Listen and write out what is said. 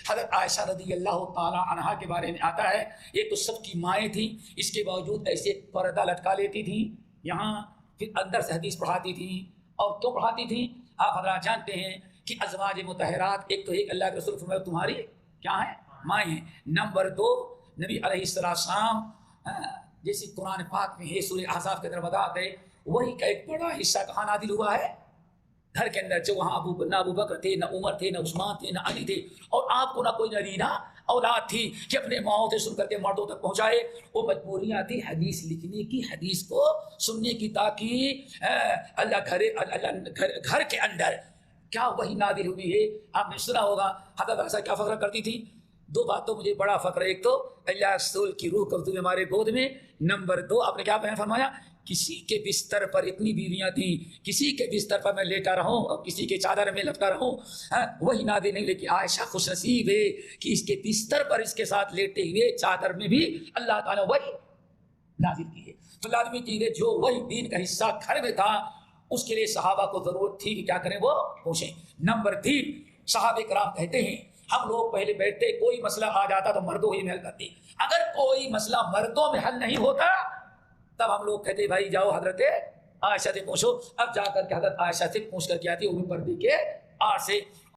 حضرت عائشہ رضی اللہ تعالی عنہا کے بارے میں آتا ہے یہ تو سب کی مائیں تھیں، اس کے باوجود ایسے پردہ لٹکا لیتی تھیں یہاں، پھر اندر سے حدیث پڑھاتی تھیں. اور کیوں پڑھاتی تھیں آپ حضرات جانتے ہیں کہ ازواج مطہرات ایک تو ایک اللہ کے رسول فرمایا تمہاری کیا ہے مائیں ہیں. نمبر دو نبی علیہ السلام جیسے قرآن پاک میں ہے سورہ احزاب کے اندر بتاتے ہیں وہی کا ایک بڑا حصہ کہاں نازل ہوا ہے گھر کے اندر. جو وہاں نہ ابو بکر تھے، نہ عمر تھے، نہ عثمان تھے، نہ علی تھے، اور آپ کو نہ کوئی نرینہ اولاد تھی کہ اپنے ماؤں سے سن کر کے مردوں تک پہنچائے. وہ مجبوریاں تھی حدیث لکھنے کی، حدیث کو سننے کی، تاکہ اللہ گھر کے اندر کیا وہی نازل ہوئی ہے. آپ نے سنا ہوگا حضرت عائشہ کیا فخر کرتی تھی. دو باتوں مجھے بڑا فخر ہے، ایک تو اللہ رسول کی روح کبھی ہمارے گود میں، نمبر دو آپ نے کیا بیان فرمایا کسی کے بستر پر اتنی بیویاں تھیں، کسی کے بستر پر میں لیٹا رہوں اور کسی کے چادر میں لپٹا رہوں وہی نازل نہیں. لیکن عائشہ خوش نصیب ہے کہ اس کے بستر پر اس کے ساتھ لیٹے ہوئے چادر میں بھی اللہ تعالیٰ وہی نازل کی ہے. تو لازمی چیز ہے جو وہی دین کا حصہ گھر میں تھا اس کے لیے صحابہ کو ضرورت تھی کہ کیا کریں وہ پوچھیں. نمبر تین صحابہ کرام کہتے ہیں ہم لوگ پہلے بیٹھتے کوئی مسئلہ آ جاتا تو مردوں ہی میں حل کرتے، اگر کوئی مسئلہ مردوں میں حل نہیں ہوتا تب ہم لوگ کہتے بھائی جاؤ حضرت عائشہ سے پوچھو. اب جا کر کے حضرت عائشہ سے پوچھ کر کے آتی وہ بھی پردے کے آڑ سے.